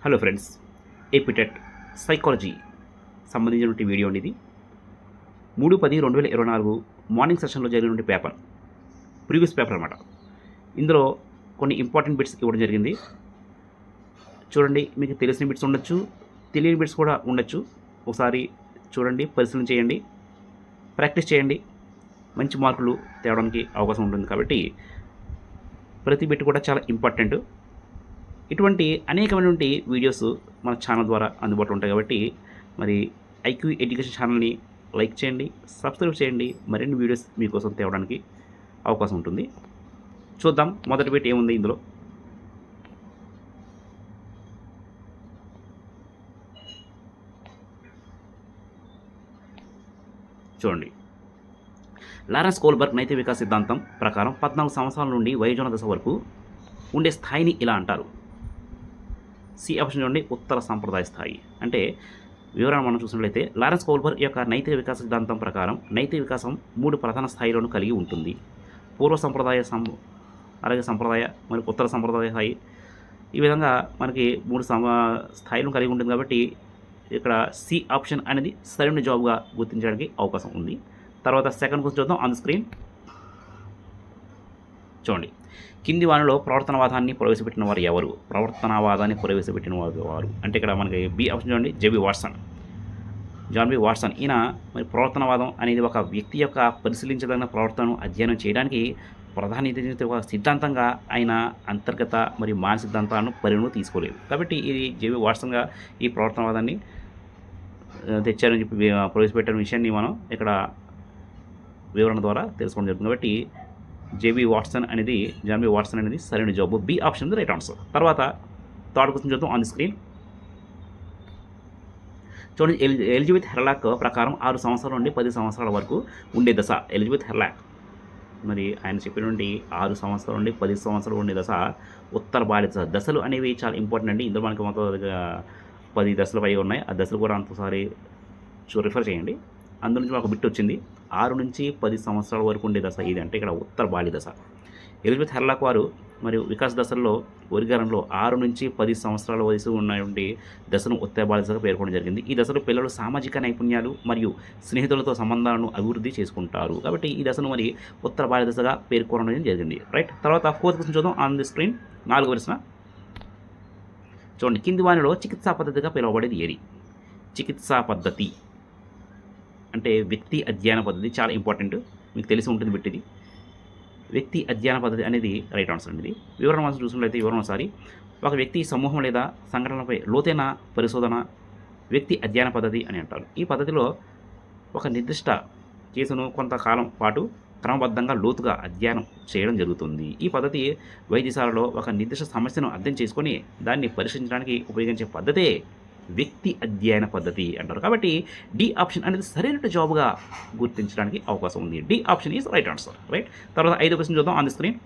Hello friends, APTET psychology సంబంధించినటువంటి video అండి ఇది. 3/10/2024 మార్నింగ్ సెషన్లో జరిగినటువంటి పేపర్, ప్రీవియస్ పేపర్ అనమాట. ఇందులో కొన్ని ఇంపార్టెంట్ బిట్స్ ఇవ్వడం జరిగింది. చూడండి, మీకు తెలిసిన బిట్స్ ఉండొచ్చు, తెలియని బిట్స్ కూడా ఉండొచ్చు. ఒకసారి చూడండి, పరిశీలన చేయండి, ప్రాక్టీస్ చేయండి. మంచి మార్కులు తేవడానికి అవకాశం ఉంటుంది. కాబట్టి ప్రతి బిట్ కూడా చాలా ఇంపార్టెంట్. ఇటువంటి అనేకమైనటువంటి వీడియోస్ మన ఛానల్ ద్వారా అందుబాటులో ఉంటాయి. కాబట్టి మరి ఐక్యూ ఎడ్యుకేషన్ ఛానల్ని లైక్ చేయండి, సబ్స్క్రైబ్ చేయండి. మరిన్ని వీడియోస్ మీకోసం తేవడానికి అవకాశం ఉంటుంది. చూద్దాం మొదటి బిట్ ఏముంది ఇందులో. చూడండి, లారెన్స్ కోల్బర్గ్ నైతిక వికాస సిద్ధాంతం ప్రకారం 14 సంవత్సరాల నుండి వయోజన దశ వరకు ఉండే స్థాయిని ఇలా అంటారు. సి ఆప్షన్ చూడండి, ఉత్తర సాంప్రదాయ స్థాయి. అంటే వివరణ మనం చూసినట్లయితే, లారెన్స్ కోల్బర్గ్ యొక్క నైతిక వికాస సిద్ధాంతం ప్రకారం నైతిక వికాసం 3 ప్రధాన స్థాయిలను కలిగి ఉంటుంది. పూర్వ సంప్రదాయ అలాగే సంప్రదాయ మరియు ఉత్తర సంప్రదాయ స్థాయి. ఈ విధంగా మనకి 3 స్థాయిలను కలిగి ఉంటుంది. కాబట్టి ఇక్కడ సి ఆప్షన్ అనేది సరైన జవాబుగా గుర్తించడానికి అవకాశం ఉంది. తర్వాత సెకండ్ క్వశ్చన్ చూద్దాం ఆన్ ది స్క్రీన్. చూడండి, కింది వారిలో ప్రవర్తనవాదాన్ని ప్రవేశపెట్టిన వారు ఎవరు? ప్రవర్తనవాదాన్ని ప్రవేశపెట్టిన వారు అంటే ఇక్కడ మనకి బి ఆప్షన్ చూడండి, జాన్ బి వాట్సన్. ఈయన మరి ప్రవర్తనవాదం అనేది ఒక వ్యక్తి యొక్క పరిశీలించదగిన ప్రవర్తనను అధ్యయనం చేయడానికి ప్రాధాన్యత ఒక సిద్ధాంతంగా ఆయన అంతర్గత మరియు మానసిక సిద్ధాంతాలను పరిగణలో తీసుకోలేదు. కాబట్టి ఇది జేబీ వాట్సన్గా ఈ ప్రవర్తనవాదాన్ని తెచ్చారని చెప్పి ప్రవేశపెట్టిన విషయాన్ని మనం ఇక్కడ వివరణ ద్వారా తెలుసుకోవడం జరుగుతుంది. కాబట్టి జాన్ బి వాట్సన్ అనేది సరైన జవాబు. B option right answer. తర్వాత థర్డ్ క్వశ్చన్ చూద్దాం ఆన్ ది స్క్రీన్. చూడండి, ఎలిజబెత్ హెర్లాక్ ప్రకారం 6 సంవత్సరాల నుండి 10 సంవత్సరాల వరకు ఉండే దశ. ఎలిజబెత్ హెర్లాక్ మరి ఆయన చెప్పినటువంటి 6 సంవత్సరాల నుండి 10 సంవత్సరాలు ఉండే దశ ఉత్తర బాల్య దశలు అనేవి చాలా ఇంపార్టెంట్ అండి. ఇందులో మనకి మొత్తం 10 దశలు పై ఉన్నాయి. ఆ దశలు కూడా అంతసారి రిఫర్ చేయండి. అందులో నుంచి ఒక బిట్ వచ్చింది, 6 నుంచి 10 సంవత్సరాల వరకు ఉండే దశ ఇది. అంటే ఇక్కడ ఉత్తర బాల్య దశ. ఎలిజబెత్ హెర్లాక్ వారు మరియు వికాస్ దశల్లో వర్గీకరణలో 6 నుంచి 10 సంవత్సరాల వయసు ఉన్నటువంటి దశను ఉత్తర బాల్య దశగా పేర్కొనడం జరిగింది. ఈ దశలో పిల్లలు సామాజిక నైపుణ్యాలు మరియు స్నేహితులతో సంబంధాలను అభివృద్ధి చేసుకుంటారు. కాబట్టి ఈ దశను మరి ఉత్తర బాల్య దశగా పేర్కొనడం జరిగింది. రైట్. తర్వాత ఫోర్త్ క్వశ్చన్ చూద్దాం ఆన్ ది స్క్రీన్. 4వ ప్రశ్న చూడండి, కింది వారిలో చికిత్సా పద్ధతిగా పిలువబడేది ఏది? చికిత్సా పద్ధతి అంటే వ్యక్తి అధ్యయన పద్ధతి. చాలా ఇంపార్టెంట్, మీకు తెలిసి ఉంటుంది బిట్ ఇది. వ్యక్తి అధ్యయన పద్ధతి అనేది రైట్ ఆన్సర్ అండి. వివరణ మనం చూసినట్లయితే వివరణ ఒకసారి, ఒక వ్యక్తి సమూహం లేదా సంఘటనలపై లోతైన పరిశోధన వ్యక్తి అధ్యయన పద్ధతి అని అంటారు. ఈ పద్ధతిలో ఒక నిర్దిష్ట కేసును కొంతకాలం పాటు క్రమబద్ధంగా లోతుగా అధ్యయనం చేయడం జరుగుతుంది. ఈ పద్ధతి వైద్యశాలలో ఒక నిర్దిష్ట సమస్యను అర్థం చేసుకొని దాన్ని పరిశీలించడానికి ఉపయోగించే పద్ధతే వ్యక్తి అధ్యయన పద్ధతి అంటారు. కాబట్టి డి ఆప్షన్ అనేది సరైన జవాబుగా గుర్తించడానికి అవకాశం ఉంది. D option is right answer. Right. తర్వాత 5వ క్వశ్చన్ చూద్దాం ఆన్ ది స్క్రీన్.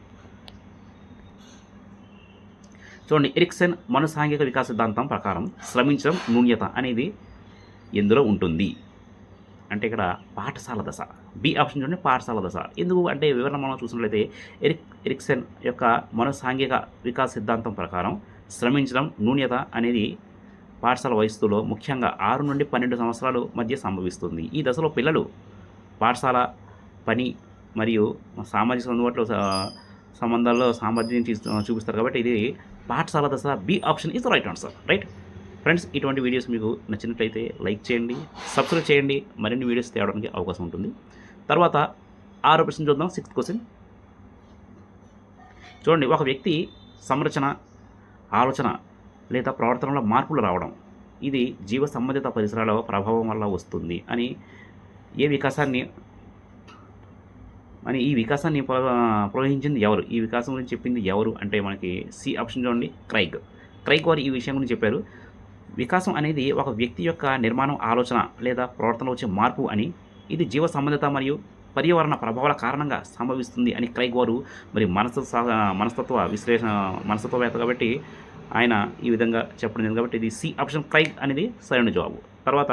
చూడండి, ఎరిక్సన్ మనోసాంఘిక వికాస సిద్ధాంతం ప్రకారం శ్రమించడం నూన్యత అనేది ఎందులో ఉంటుంది? అంటే ఇక్కడ పాఠశాల దశ. బి ఆప్షన్ చూడండి, పాఠశాల దశ. ఎందుకు అంటే వివరణ మనం చూసినట్లయితే, ఎరిక్సన్ యొక్క మనోసాంఘిక వికాస సిద్ధాంతం ప్రకారం శ్రమించడం నూన్యత అనేది పాఠశాల వయస్సులో ముఖ్యంగా 6 నుండి 12 సంవత్సరాల మధ్య సంభవిస్తుంది. ఈ దశలో పిల్లలు పాఠశాల పని మరియు సామాజిక అందుబాటులో సంబంధాల్లో సామర్థ్యం చూపిస్తారు. కాబట్టి ఇది పాఠశాల దశ. B option is right answer. Right friends, ఇటువంటి వీడియోస్ మీకు నచ్చినట్లయితే లైక్ చేయండి, సబ్స్క్రైబ్ చేయండి. మరిన్ని వీడియోస్ తేవడానికి అవకాశం ఉంటుంది. తర్వాత 6వ ప్రశ్న చూద్దాం, 6th క్వశ్చన్. చూడండి, ఒక వ్యక్తి సంరచన, ఆలోచన లేదా ప్రవర్తనలో మార్పులు రావడం ఇది జీవ సంబంధిత పరిసరాల ప్రభావం వల్ల వస్తుంది అని ఈ వికాసాన్ని ప్రోత్సహించింది ఎవరు? ఈ వికాసం గురించి చెప్పింది ఎవరు అంటే మనకి సి ఆప్షన్ చూడండి, క్రైగ్ వారు ఈ విషయం గురించి చెప్పారు. వికాసం అనేది ఒక వ్యక్తి యొక్క నిర్మాణం, ఆలోచన లేదా ప్రవర్తనలో వచ్చే మార్పు అని, ఇది జీవ సంబంధిత మరియు పర్యావరణ ప్రభావాల కారణంగా సంభవిస్తుంది అని క్రైగ్ వారు మరి మనస్తత్వవేత్త కాబట్టి ఆయన ఈ విధంగా చెప్పడం జరిగింది. కాబట్టి ఇది సి ఆప్షన్ క్రైగ్ అనేది సరైన జవాబు. తర్వాత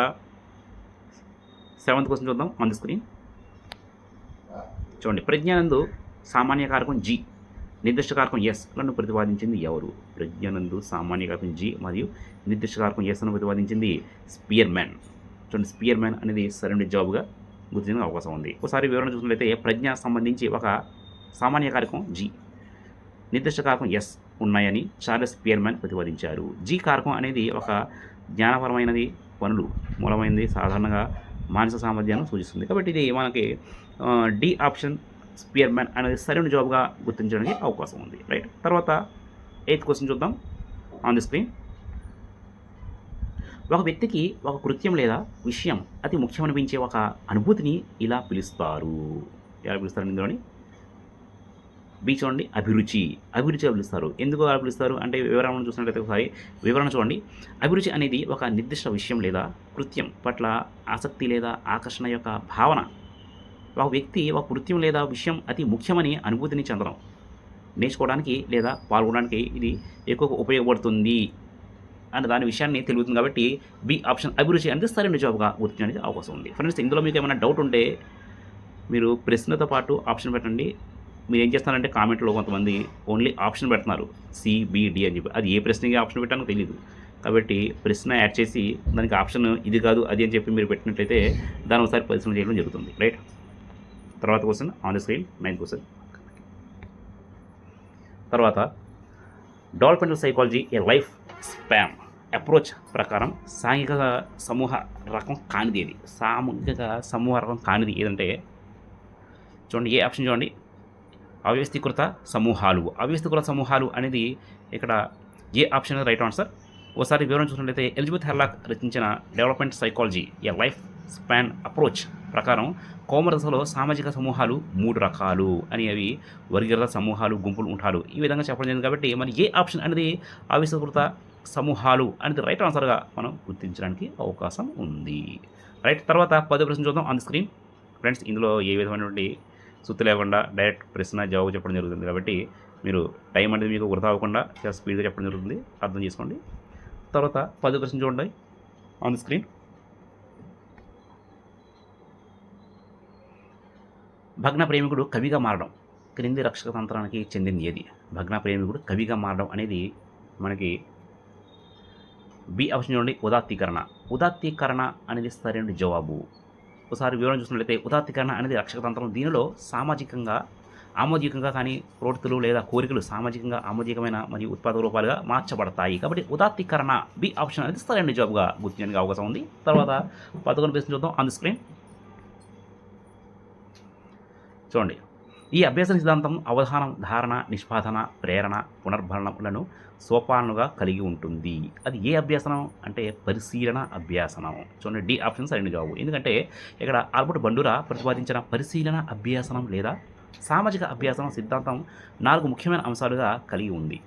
7th క్వశ్చన్ చూద్దాం ఆన్ ది స్క్రీన్. చూడండి, ప్రజ్ఞానందు సామాన్య కారకం జీ నిర్దిష్ట కారకం ఎస్ లను ప్రతిపాదించింది ఎవరు? ప్రజ్ఞానందు, సామాన్య కారకం జి మరియు నిర్దిష్ట కారకం ఎస్ ను ప్రతిపాదించింది స్పియర్మ్యాన్. చూడండి, స్పియర్మ్యాన్ అనేది సరైన జవాబుగా గుర్తించే అవకాశం ఉంది. ఒకసారి వివరణ చూసినట్లయితే ప్రజ్ఞ సంబంధించి ఒక సామాన్య కారకం జి, నిర్దిష్ట కారకం ఎస్ ఉన్నాయని చార్లెస్ స్పియర్మ్యాన్ ప్రతిపాదించారు. జి కారకం అనేది ఒక జ్ఞానపరమైనది, పనులు మూలమైనది, సాధారణంగా మానసిక సామర్థ్యాన్ని సూచిస్తుంది. కాబట్టి ఇది మనకి డి ఆప్షన్ స్పియర్మ్యాన్ అనేది సరైన జవాబుగా గుర్తించడానికి అవకాశం ఉంది. రైట్. తర్వాత 8th క్వశ్చన్ చూద్దాం ఆన్ ది స్క్రీన్. ఒక వ్యక్తికి ఒక కృత్యం లేదా విషయం అతి ముఖ్యమనిపించే ఒక అనుభూతిని ఇలా పిలుస్తారు. ఎలా పిలుస్తారు ఇందులోని? బి చూడండి, అభిరుచి. అభిరుచిగా పిలుస్తారు. ఎందుకు అలా పిలుస్తారు అంటే వివరణ చూసినట్లయితే ఒకసారి వివరణ చూడండి. అభిరుచి అనేది ఒక నిర్దిష్ట విషయం లేదా కృత్యం పట్ల ఆసక్తి లేదా ఆకర్షణ యొక్క భావన. ఒక వ్యక్తి ఒక కృత్యం లేదా విషయం అతి ముఖ్యమని అనుభూతిని చెందడం, నేర్చుకోవడానికి లేదా పాల్గొనడానికి ఇది ఎక్కువగా ఉపయోగపడుతుంది అనే దాని విషయాన్ని తెలుగుతుంది. కాబట్టి బి ఆప్షన్ అభిరుచి అనేది సరైన జవాబుగా గుర్తించడానికి అవకాశం ఉంది. ఫ్రెండ్స్, ఇందులో మీకు ఏమైనా డౌట్ ఉంటే మీరు ప్రశ్నతో పాటు ఆప్షన్ పెట్టండి. మీరు ఏం చేస్తారంటే కామెంట్లో కొంతమంది ఓన్లీ ఆప్షన్ పెడుతున్నారు సిబిడి అని చెప్పి. అది ఏ ప్రశ్నకి ఆప్షన్ పెట్టానో తెలియదు. కాబట్టి ప్రశ్న యాడ్ చేసి దానికి ఆప్షన్ ఇది కాదు అది అని చెప్పి మీరు పెట్టినట్లయితే దాని ఒకసారి పరిశీలన చేయడం జరుగుతుంది. రైట్. తర్వాత question on the screen, 9th question. తర్వాత డెవలప్మెంటల్ సైకాలజీ ఏ లైఫ్ స్పాన్ అప్రోచ్ ప్రకారం సాంఘిక సమూహ రకం కానిది ఏది? సామూహిక సమూహ రకం కానిది ఏదంటే చూడండి, ఏ ఆప్షన్ చూడండి, అవ్యవస్థీకృత సమూహాలు. అవ్యవస్థీకృత సమూహాలు అనేది ఇక్కడ ఏ ఆప్షన్ రైట్ ఆన్సర్. ఒకసారి వివరణ చూసినట్లయితే ఎలిజబెత్ హెర్లాక్ రచించిన డెవలప్మెంట్ సైకాలజీ ఏ లైఫ్ స్పాన్ అప్రోచ్ ప్రకారం కౌమార దశలో సామాజిక సమూహాలు 3 రకాలు అని, అవి వర్గీకృత సమూహాలు, గుంపులు, ఉంటాలు ఈ విధంగా చెప్పడం జరిగింది. కాబట్టి మరి ఏ ఆప్షన్ అనేది అవ్యవస్థీకృత సమూహాలు అనేది రైట్ ఆన్సర్గా మనం గుర్తించడానికి అవకాశం ఉంది. రైట్. తర్వాత 10వ ప్రశ్న చూద్దాం ఆన్ ది స్క్రీన్. ఫ్రెండ్స్, ఇందులో ఏ విధమైనటువంటి సుత్తి లేకుండా డైరెక్ట్ ప్రశ్న జవాబు చెప్పడం జరుగుతుంది. కాబట్టి మీరు టైం అనేది మీకు వృధా అవ్వకుండా చాలా స్పీడ్గా చెప్పడం జరుగుతుంది, అర్థం చేసుకోండి. తర్వాత 10వ ప్రశ్న చూడండి ఆన్ ది స్క్రీన్. భగ్న ప్రేమికుడు కవిగా మారడం క్రింది రక్షక తంత్రానికి చెందింది ఏది? భగ్న ప్రేమికుడు కవిగా మారడం అనేది మనకి బి ఆప్షన్ చూడండి, ఉదాత్తీకరణ. ఉదాత్తీకరణ అనేది సరైన జవాబు. ఒకసారి వివరణ చూసినట్లయితే ఉదాత్తీకరణ అనేది రక్షకతంత్రం. దీనిలో సామాజికంగా ఆమోదికంగా కానీ ప్రవృత్తులు లేదా కోరికలు సామాజికంగా ఆమోదికమైన మరియు ఉత్పాదక రూపాలుగా మార్చబడతాయి. కాబట్టి ఉదాత్తీకరణ బి ఆప్షన్ అనేది సరైన జవాబుగా గుర్తించడానికి అవకాశం ఉంది. తర్వాత 11వ ప్రశ్న చూద్దాం ఆన్ ది స్క్రీన్. చూడండి, ఈ అభ్యాస సిద్ధాంతం అవధానం, ధారణ, నిష్పాదన, ప్రేరణ, పునర్భరణములను సోపానాలుగా కలిగి ఉంటుంది. అది ఏ అభ్యాసనం అంటే పరిశీలన అభ్యాసనం. చూడండి, డి ఆప్షన్ సరైన జవాబు. ఎందుకంటే ఇక్కడ ఆల్బర్ట్ బండూరా ప్రతిపాదించిన పరిశీలన అభ్యాసనం లేదా సామాజిక అభ్యాసనం సిద్ధాంతం 4 ముఖ్యమైన అంశాలుగా కలిగి ఉంది.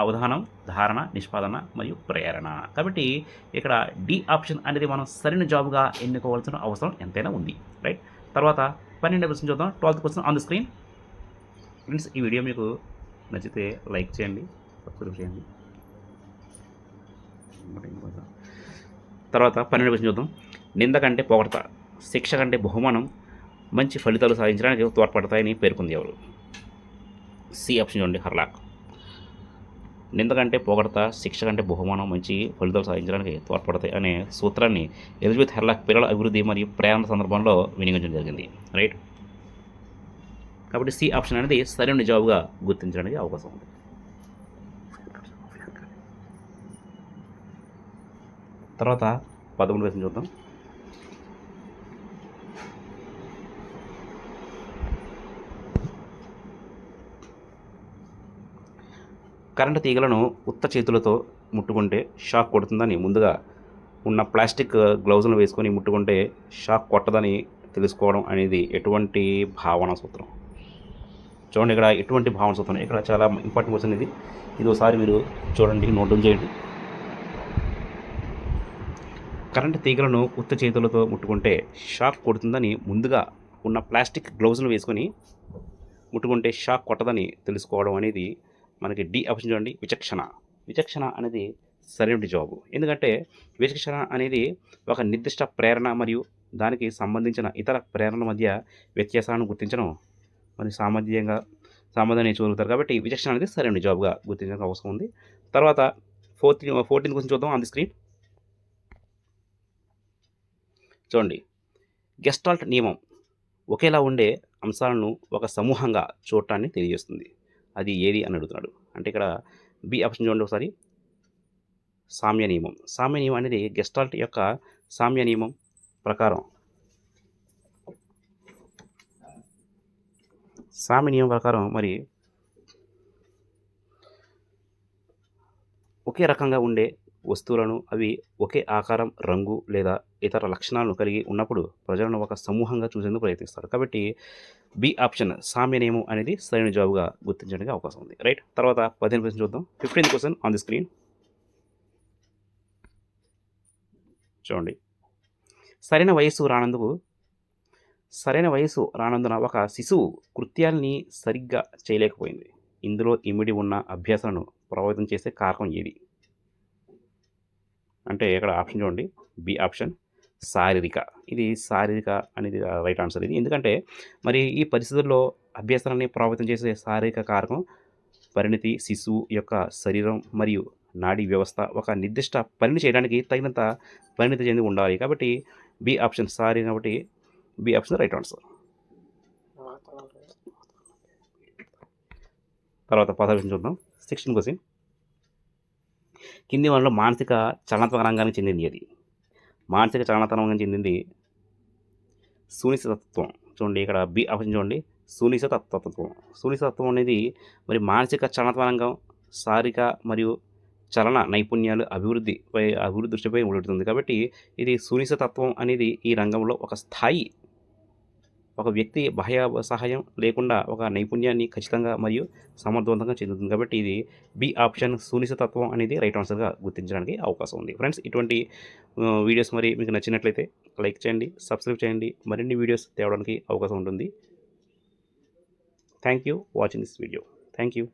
అవధానం, ధారణ, నిష్పాదన మరియు ప్రేరణ. కాబట్టి ఇక్కడ డి ఆప్షన్ అనేది మనం సరైన జవాబుగా ఎన్నుకోవాల్సిన అవసరం ఎంతైనా ఉంది. రైట్. తర్వాత 12వ ప్రశ్న చూద్దాం, 12th question on the screen. Friends, ఈ వీడియో మీకు నచ్చితే లైక్ చేయండి, సబ్స్క్రైబ్ చేయండి. తర్వాత 12వ ప్రశ్న చూద్దాం. నింద కంటే పొగడత, శిక్ష కంటే బహుమానం మంచి ఫలితాలు సాధించడానికి తోడ్పడతాయని పేర్కొంది ఎవరు? సి ఆప్షన్ చూడండి, హెర్లాక్. నింద కంటే పొగడత, శిక్ష కంటే బహుమానం మంచి ఫలితాలు సాధించడానికి తోడ్పడతాయి అనే సూత్రాన్ని ఎలిజబెత్ హెర్లాక్ పిల్లల అభివృద్ధి మరియు ప్రేరణ సందర్భంలో వినియోగించడం జరిగింది. రైట్. కాబట్టి సి ఆప్షన్ అనేది సరైన జవాబుగా గుర్తించడానికి అవకాశం ఉంది. తర్వాత 13వ ప్రశ్న చూద్దాం. కరెంటు తీగలను ఉత్త చేతులతో ముట్టుకుంటే షాక్ కొడుతుందని ముందుగా ఉన్న ప్లాస్టిక్ గ్లౌజులను వేసుకొని ముట్టుకుంటే షాక్ కొట్టదని తెలుసుకోవడం అనేది ఎటువంటి భావన సూత్రం? చూడండి, ఇక్కడ ఎటువంటి భావన సూత్రం. ఇక్కడ చాలా ఇంపార్టెంట్ క్వశ్చన్ ఇది. ఇది ఒకసారి మీరు చూడండి, నోట్ డౌన్ చేయండి. కరెంటు తీగలను ఉత్త చేతులతో ముట్టుకుంటే షాక్ కొడుతుందని ముందుగా ఉన్న ప్లాస్టిక్ గ్లౌజులను వేసుకొని ముట్టుకుంటే షాక్ కొట్టదని తెలుసుకోవడం అనేది మనకి డి ఆప్షన్ చూడండి, విచక్షణ. విచక్షణ అనేది సరైన జవాబు. ఎందుకంటే విచక్షణ అనేది ఒక నిర్దిష్ట ప్రేరణ మరియు దానికి సంబంధించిన ఇతర ప్రేరణల మధ్య వ్యత్యాసాలను గుర్తించడం, మరి సమాధానం ఇచ్చగలుగుతారు. కాబట్టి విచక్షణ అనేది సరైన జాబ్గా గుర్తించాల్సిన అవసరం ఉంది. తర్వాత 14th క్వెషన్ చూద్దాం ఆన్ ది స్క్రీన్. చూడండి, గెస్టాల్ట్ నియమం ఒకేలా ఉండే అంశాలను ఒక సమూహంగా చూడటాన్ని తెలియజేస్తుంది. అది ఏది అని అడుగుతున్నాడు. అంటే ఇక్కడ బి ఆప్షన్ చూడండి ఒకసారి. సామ్య నియమం. సామ్య నియమం అనేది గెస్టాల్ట్ యొక్క సామ్య నియమం ప్రకారం మరి ఒకే రకంగా ఉండే వస్తువులను అవి ఒకే ఆకారం, రంగు లేదా ఇతర లక్షణాలను కలిగి ఉన్నప్పుడు ప్రజలను ఒక సమూహంగా చూసేందుకు ప్రయత్నిస్తారు. కాబట్టి బి ఆప్షన్ సామ్య నియమం అనేది సరైన జవాబుగా గుర్తించడానికి అవకాశం ఉంది. రైట్. తర్వాత 15th క్వెషన్ చూద్దాం. 15th question on the screen. చూడండి, సరైన వయస్సు రానందున ఒక శిశువు కృత్యాల్ని సరిగ్గా చేయలేకపోయింది. ఇందులో ఇమిడి ఉన్న అభ్యాసాలను ప్రభావితం చేసే కారకం ఏది? అంటే ఇక్కడ ఆప్షన్ చూడండి. బి ఆప్షన్ శారీరక. ఇది శారీరక అనేది రైట్ ఆన్సర్ ఇది. ఎందుకంటే మరి ఈ పరిస్థితుల్లో అభ్యాసాన్ని ప్రభావితం చేసే శారీరక కారకం పరిణితి, శిశువు యొక్క శరీరం మరియు నాడీ వ్యవస్థ ఒక నిర్దిష్ట పనిని చేయడానికి తగినంత పరిణితి చెంది ఉండాలి. కాబట్టి బి ఆప్షన్ కాబట్టి బి ఆప్షన్ రైట్ ఆన్సర్. తర్వాత 16 చూద్దాం. 16 క్వెషన్. కింది వాళ్ళలో మానసిక చలనాత్మక రంగానికి చెందింది ఏది? మానసిక చలనాత్మక రంగానికి చెందింది సునిశ్చితత్వం. చూడండి, ఇక్కడ బి ఆప్షన్ చూడండి. సునిశ్చితత్వం అనేది మరి మానసిక చలనాత్మక రంగం, శారీరక మరియు చలన నైపుణ్యాలు అభివృద్ధి దృష్టిపై ఉంటుంది. కాబట్టి ఇది సునిశ్చితత్వం అనేది ఈ రంగంలో ఒక స్థాయి, ఒక వ్యక్తి బాహ్య సహాయం లేకుండా ఒక నైపుణ్యాన్ని ఖచ్చితంగా మరియు సమర్థవంతంగా చెందుతుంది. కాబట్టి ఇది బి ఆప్షన్ సునిశ్చితత్వం అనేది రైట్ ఆన్సర్గా గుర్తించడానికి అవకాశం ఉంది. ఫ్రెండ్స్, ఇటువంటి వీడియోస్ మరి మీకు నచ్చినట్లయితే లైక్ చేయండి, సబ్స్క్రైబ్ చేయండి. మరిన్ని వీడియోస్ తేవడానికి అవకాశం ఉంటుంది. Thank you watching this video. Thank you.